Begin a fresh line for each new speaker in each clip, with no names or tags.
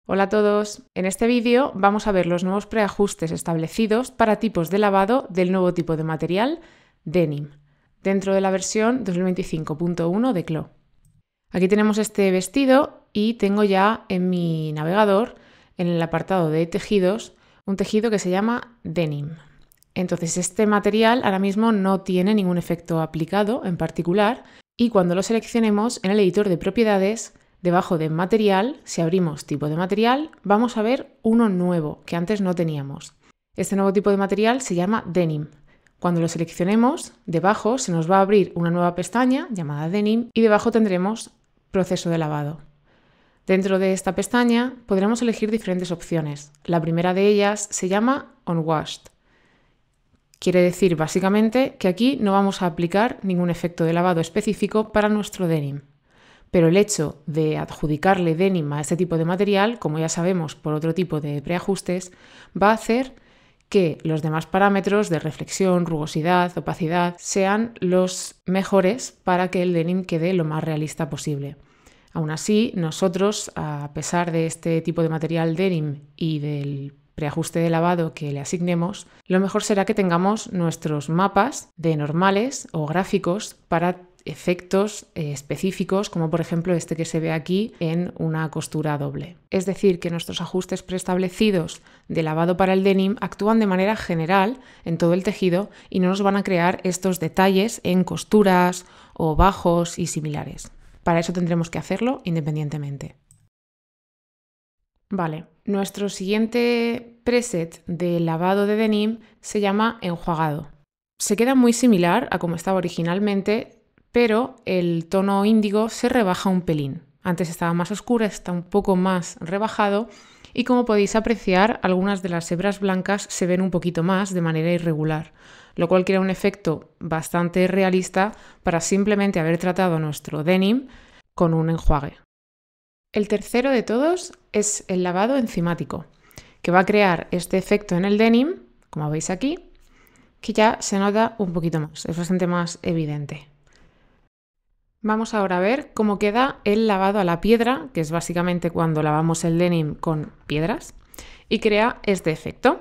Hola a todos, en este vídeo vamos a ver los nuevos preajustes establecidos para tipos de lavado del nuevo tipo de material Denim, dentro de la versión 2025.1 de CLO. Aquí tenemos este vestido y tengo ya en mi navegador, en el apartado de tejidos, un tejido que se llama Denim. Entonces este material ahora mismo no tiene ningún efecto aplicado en particular y cuando lo seleccionemos en el editor de propiedades, debajo de material, si abrimos tipo de material, vamos a ver uno nuevo que antes no teníamos. Este nuevo tipo de material se llama Denim. Cuando lo seleccionemos, debajo se nos va a abrir una nueva pestaña llamada Denim y debajo tendremos proceso de lavado. Dentro de esta pestaña podremos elegir diferentes opciones. La primera de ellas se llama Unwashed. Quiere decir básicamente que aquí no vamos a aplicar ningún efecto de lavado específico para nuestro denim. Pero el hecho de adjudicarle denim a este tipo de material, como ya sabemos por otro tipo de preajustes, va a hacer que los demás parámetros de reflexión, rugosidad, opacidad sean los mejores para que el denim quede lo más realista posible. Aún así, nosotros, a pesar de este tipo de material denim y del preajuste de lavado que le asignemos, lo mejor será que tengamos nuestros mapas de normales o gráficos para efectos específicos, como por ejemplo este que se ve aquí en una costura doble. Es decir, que nuestros ajustes preestablecidos de lavado para el denim actúan de manera general en todo el tejido y no nos van a crear estos detalles en costuras o bajos y similares. Para eso tendremos que hacerlo independientemente. Vale, nuestro siguiente preset de lavado de denim se llama enjuagado. Se queda muy similar a como estaba originalmente, pero el tono índigo se rebaja un pelín. Antes estaba más oscuro, está un poco más rebajado y como podéis apreciar, algunas de las hebras blancas se ven un poquito más de manera irregular, lo cual crea un efecto bastante realista para simplemente haber tratado nuestro denim con un enjuague. El tercero de todos es el lavado enzimático, que va a crear este efecto en el denim, como veis aquí, que ya se nota un poquito más, es bastante más evidente. Vamos ahora a ver cómo queda el lavado a la piedra, que es básicamente cuando lavamos el denim con piedras, y crea este efecto.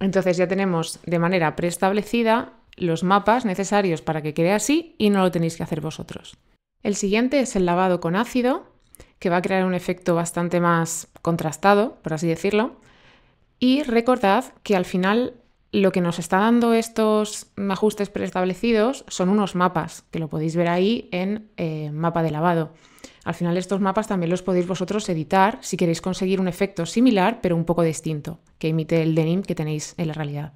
Entonces ya tenemos de manera preestablecida los mapas necesarios para que quede así y no lo tenéis que hacer vosotros. El siguiente es el lavado con ácido, que va a crear un efecto bastante más contrastado, por así decirlo. Y recordad que al final lo que nos está dando estos ajustes preestablecidos son unos mapas, que lo podéis ver ahí en mapa de lavado. Al final estos mapas también los podéis vosotros editar si queréis conseguir un efecto similar pero un poco distinto, que imite el denim que tenéis en la realidad.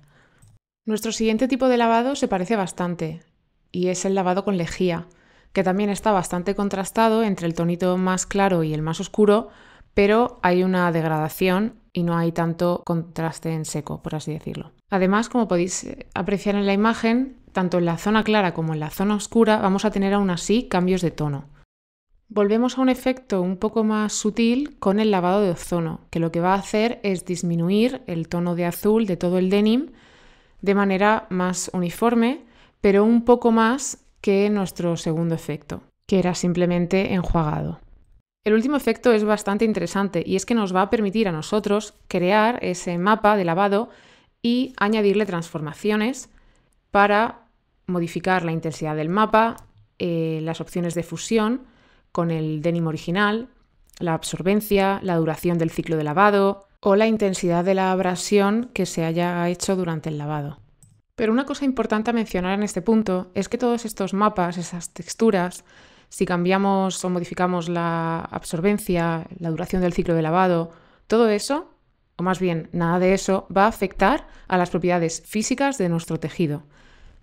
Nuestro siguiente tipo de lavado se parece bastante y es el lavado con lejía, que también está bastante contrastado entre el tonito más claro y el más oscuro, pero hay una degradación y no hay tanto contraste en seco, por así decirlo. Además, como podéis apreciar en la imagen, tanto en la zona clara como en la zona oscura vamos a tener aún así cambios de tono. Volvemos a un efecto un poco más sutil con el lavado de ozono, que lo que va a hacer es disminuir el tono de azul de todo el denim de manera más uniforme, pero un poco más que nuestro segundo efecto, que era simplemente enjuagado. El último efecto es bastante interesante y es que nos va a permitir a nosotros crear ese mapa de lavado y añadirle transformaciones para modificar la intensidad del mapa, las opciones de fusión con el denim original, la absorbencia, la duración del ciclo de lavado o la intensidad de la abrasión que se haya hecho durante el lavado. Pero una cosa importante a mencionar en este punto es que todos estos mapas, esas texturas, si cambiamos o modificamos la absorbencia, la duración del ciclo de lavado, todo eso, o más bien nada de eso, va a afectar a las propiedades físicas de nuestro tejido.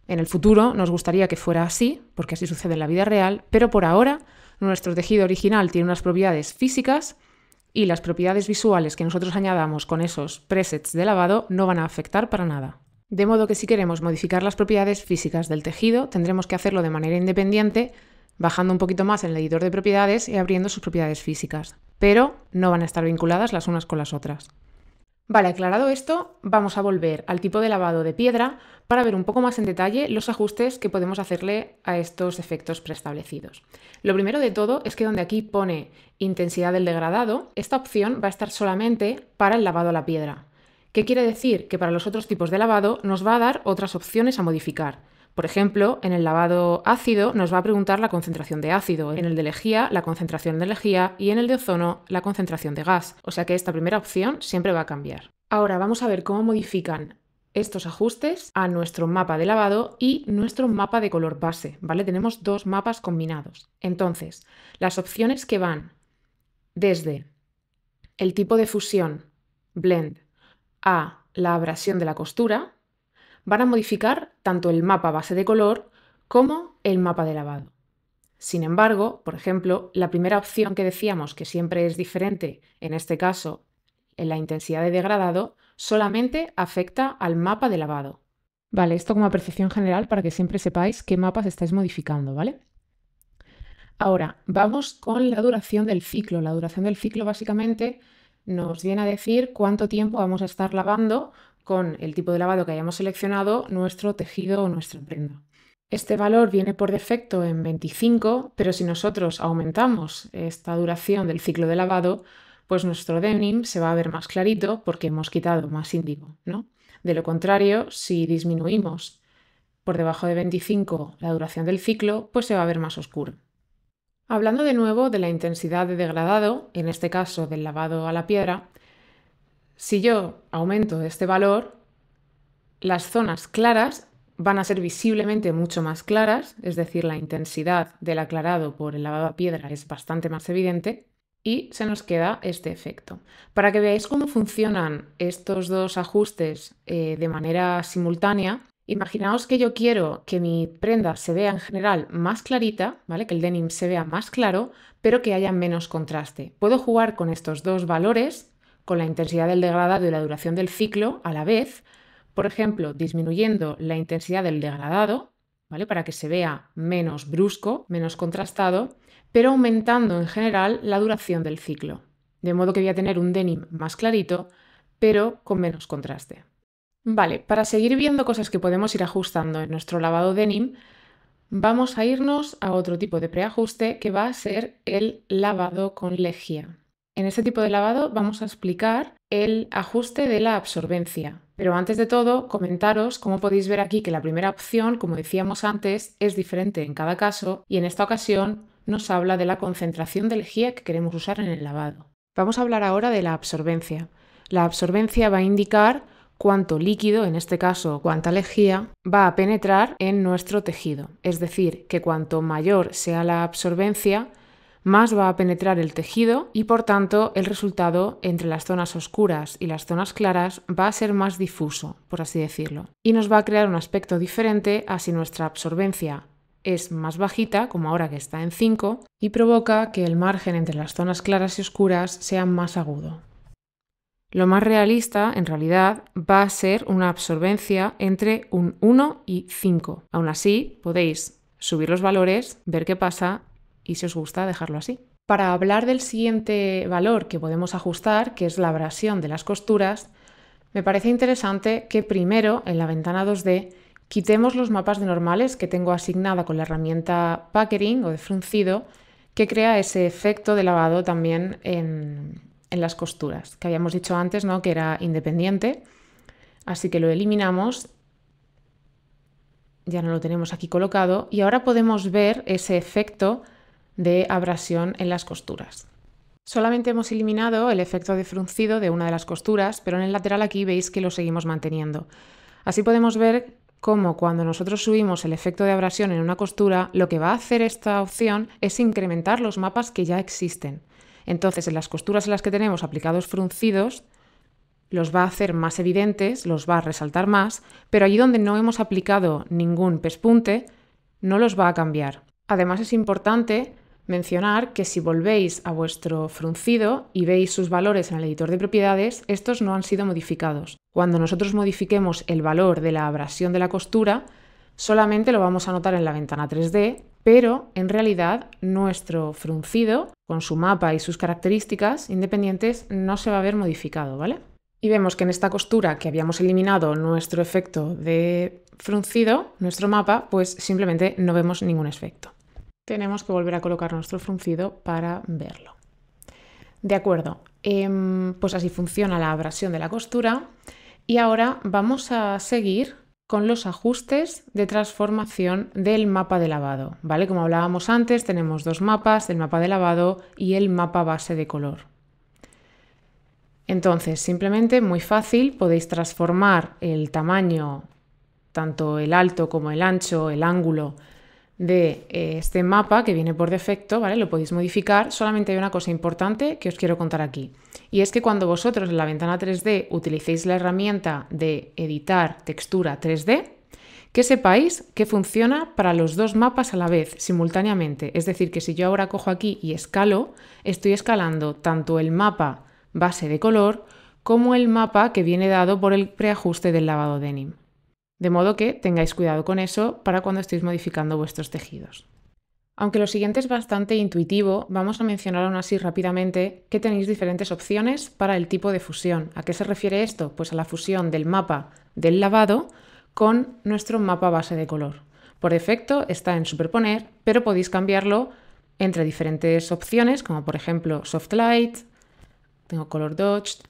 En el futuro nos gustaría que fuera así, porque así sucede en la vida real, pero por ahora nuestro tejido original tiene unas propiedades físicas y las propiedades visuales que nosotros añadamos con esos presets de lavado no van a afectar para nada. De modo que si queremos modificar las propiedades físicas del tejido, tendremos que hacerlo de manera independiente, bajando un poquito más en el editor de propiedades y abriendo sus propiedades físicas, pero no van a estar vinculadas las unas con las otras. Vale, aclarado esto, vamos a volver al tipo de lavado de piedra para ver un poco más en detalle los ajustes que podemos hacerle a estos efectos preestablecidos. Lo primero de todo es que donde aquí pone intensidad del degradado, esta opción va a estar solamente para el lavado a la piedra. ¿Qué quiere decir? Que para los otros tipos de lavado nos va a dar otras opciones a modificar. Por ejemplo, en el lavado ácido nos va a preguntar la concentración de ácido, en el de lejía la concentración de lejía y en el de ozono la concentración de gas. O sea que esta primera opción siempre va a cambiar. Ahora vamos a ver cómo modifican estos ajustes a nuestro mapa de lavado y nuestro mapa de color base, ¿vale? Tenemos dos mapas combinados. Entonces, las opciones que van desde el tipo de fusión, blend, a la abrasión de la costura, van a modificar tanto el mapa base de color como el mapa de lavado. Sin embargo, por ejemplo, la primera opción que decíamos que siempre es diferente, en este caso en la intensidad de degradado, solamente afecta al mapa de lavado. Vale, esto como percepción general para que siempre sepáis qué mapas estáis modificando, ¿vale? Ahora, vamos con la duración del ciclo. La duración del ciclo básicamente nos viene a decir cuánto tiempo vamos a estar lavando con el tipo de lavado que hayamos seleccionado nuestro tejido o nuestra prenda. Este valor viene por defecto en 25, pero si nosotros aumentamos esta duración del ciclo de lavado, pues nuestro denim se va a ver más clarito porque hemos quitado más índigo, ¿no? De lo contrario, si disminuimos por debajo de 25 la duración del ciclo, pues se va a ver más oscuro. Hablando de nuevo de la intensidad de degradado, en este caso del lavado a la piedra, si yo aumento este valor, las zonas claras van a ser visiblemente mucho más claras, es decir, la intensidad del aclarado por el lavado a piedra es bastante más evidente y se nos queda este efecto. Para que veáis cómo funcionan estos dos ajustes de manera simultánea, imaginaos que yo quiero que mi prenda se vea en general más clarita, ¿vale? Que el denim se vea más claro, pero que haya menos contraste. Puedo jugar con estos dos valores, con la intensidad del degradado y la duración del ciclo a la vez, por ejemplo, disminuyendo la intensidad del degradado, ¿vale? Para que se vea menos brusco, menos contrastado, pero aumentando en general la duración del ciclo. De modo que voy a tener un denim más clarito, pero con menos contraste. Vale, para seguir viendo cosas que podemos ir ajustando en nuestro lavado denim, vamos a irnos a otro tipo de preajuste que va a ser el lavado con lejía. En este tipo de lavado vamos a explicar el ajuste de la absorbencia. Pero antes de todo, comentaros cómo podéis ver aquí que la primera opción, como decíamos antes, es diferente en cada caso y en esta ocasión nos habla de la concentración de lejía que queremos usar en el lavado. Vamos a hablar ahora de la absorbencia. La absorbencia va a indicar cuánto líquido, en este caso cuánta lejía, va a penetrar en nuestro tejido. Es decir, que cuanto mayor sea la absorbencia, más va a penetrar el tejido y por tanto el resultado entre las zonas oscuras y las zonas claras va a ser más difuso, por así decirlo. Y nos va a crear un aspecto diferente a si nuestra absorbencia es más bajita, como ahora que está en 5, y provoca que el margen entre las zonas claras y oscuras sea más agudo. Lo más realista, en realidad, va a ser una absorbencia entre un 1 y 5. Aún así, podéis subir los valores, ver qué pasa y si os gusta dejarlo así. Para hablar del siguiente valor que podemos ajustar, que es la abrasión de las costuras, me parece interesante que primero, en la ventana 2D, quitemos los mapas de normales que tengo asignada con la herramienta Packering o de fruncido, que crea ese efecto de lavado también en las costuras, que habíamos dicho antes, ¿no? Que era independiente, así que lo eliminamos, ya no lo tenemos aquí colocado y ahora podemos ver ese efecto de abrasión en las costuras. Solamente hemos eliminado el efecto de fruncido de una de las costuras, pero en el lateral aquí veis que lo seguimos manteniendo. Así podemos ver cómo cuando nosotros subimos el efecto de abrasión en una costura, lo que va a hacer esta opción es incrementar los mapas que ya existen. Entonces, en las costuras en las que tenemos aplicados fruncidos, los va a hacer más evidentes, los va a resaltar más, pero allí donde no hemos aplicado ningún pespunte, no los va a cambiar. Además, es importante mencionar que si volvéis a vuestro fruncido y veis sus valores en el editor de propiedades, estos no han sido modificados. Cuando nosotros modifiquemos el valor de la abrasión de la costura, solamente lo vamos a notar en la ventana 3D, pero en realidad nuestro fruncido, con su mapa y sus características independientes, no se va a ver modificado, ¿vale? Y vemos que en esta costura que habíamos eliminado nuestro efecto de fruncido, nuestro mapa, pues simplemente no vemos ningún efecto. Tenemos que volver a colocar nuestro fruncido para verlo. De acuerdo, pues así funciona la abrasión de la costura y ahora vamos a seguir con los ajustes de transformación del mapa de lavado, ¿vale? Como hablábamos antes, tenemos dos mapas, el mapa de lavado y el mapa base de color. Entonces, simplemente, muy fácil, podéis transformar el tamaño, tanto el alto como el ancho, el ángulo de este mapa que viene por defecto, ¿vale? Lo podéis modificar. Solamente hay una cosa importante que os quiero contar aquí. Y es que cuando vosotros en la ventana 3D utilicéis la herramienta de editar textura 3D, que sepáis que funciona para los dos mapas a la vez, simultáneamente. Es decir, que si yo ahora cojo aquí y escalo, estoy escalando tanto el mapa base de color como el mapa que viene dado por el preajuste del lavado denim. De modo que tengáis cuidado con eso para cuando estéis modificando vuestros tejidos. Aunque lo siguiente es bastante intuitivo, vamos a mencionar aún así rápidamente que tenéis diferentes opciones para el tipo de fusión. ¿A qué se refiere esto? Pues a la fusión del mapa del lavado con nuestro mapa base de color. Por defecto está en superponer, pero podéis cambiarlo entre diferentes opciones, como por ejemplo Soft Light, tengo Color Dodged.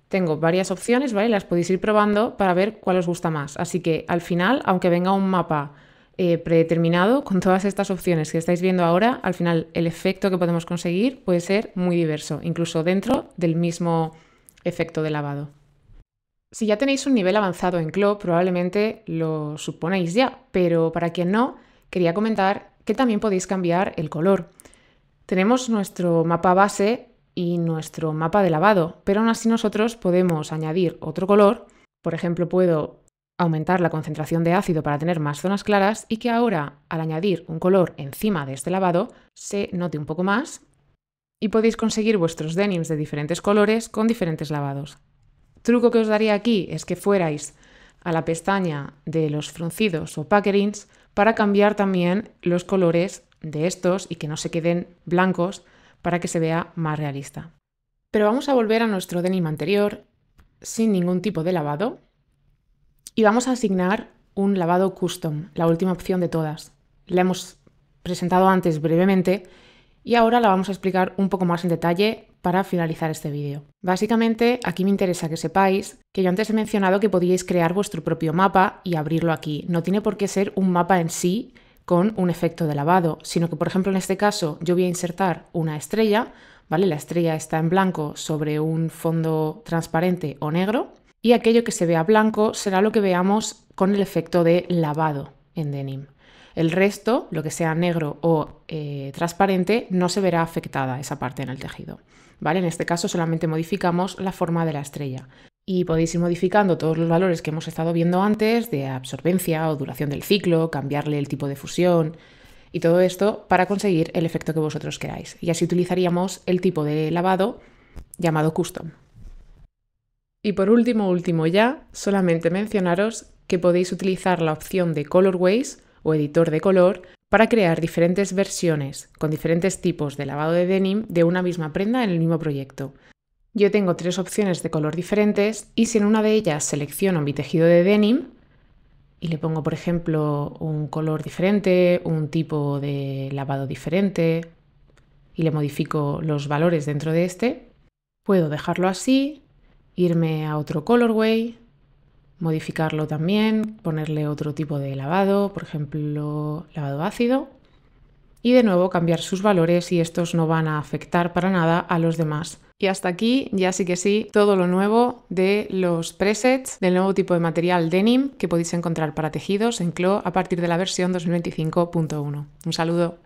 Tengo varias opciones, ¿vale? Las podéis ir probando para ver cuál os gusta más. Así que al final, aunque venga un mapa predeterminado con todas estas opciones que estáis viendo ahora, al final el efecto que podemos conseguir puede ser muy diverso, incluso dentro del mismo efecto de lavado. Si ya tenéis un nivel avanzado en CLO, probablemente lo suponéis ya, pero para quien no, quería comentar que también podéis cambiar el color. Tenemos nuestro mapa base y nuestro mapa de lavado, pero aún así nosotros podemos añadir otro color. Por ejemplo, puedo aumentar la concentración de ácido para tener más zonas claras y que ahora, al añadir un color encima de este lavado, se note un poco más y podéis conseguir vuestros denims de diferentes colores con diferentes lavados. Truco que os daría aquí es que fuerais a la pestaña de los fruncidos o packerings para cambiar también los colores de estos y que no se queden blancos, para que se vea más realista. Pero vamos a volver a nuestro denim anterior sin ningún tipo de lavado y vamos a asignar un lavado custom, la última opción de todas. La hemos presentado antes brevemente y ahora la vamos a explicar un poco más en detalle para finalizar este vídeo. Básicamente, aquí me interesa que sepáis que yo antes he mencionado que podíais crear vuestro propio mapa y abrirlo aquí. No tiene por qué ser un mapa en sí con un efecto de lavado, sino que, por ejemplo, en este caso yo voy a insertar una estrella, ¿vale? La estrella está en blanco sobre un fondo transparente o negro y aquello que se vea blanco será lo que veamos con el efecto de lavado en denim. El resto, lo que sea negro o transparente, no se verá afectada esa parte en el tejido, ¿vale? En este caso solamente modificamos la forma de la estrella. Y podéis ir modificando todos los valores que hemos estado viendo antes de absorbencia o duración del ciclo, cambiarle el tipo de fusión y todo esto para conseguir el efecto que vosotros queráis. Y así utilizaríamos el tipo de lavado llamado custom. Y por último ya, solamente mencionaros que podéis utilizar la opción de Colorways o editor de color para crear diferentes versiones con diferentes tipos de lavado de denim de una misma prenda en el mismo proyecto. Yo tengo 3 opciones de color diferentes y si en una de ellas selecciono mi tejido de denim y le pongo, por ejemplo, un color diferente, un tipo de lavado diferente y le modifico los valores dentro de este, puedo dejarlo así, irme a otro colorway, modificarlo también, ponerle otro tipo de lavado, por ejemplo, lavado ácido, y de nuevo cambiar sus valores y estos no van a afectar para nada a los demás. Y hasta aquí, ya sí que sí, todo lo nuevo de los presets del nuevo tipo de material denim que podéis encontrar para tejidos en CLO a partir de la versión 2025.1. Un saludo.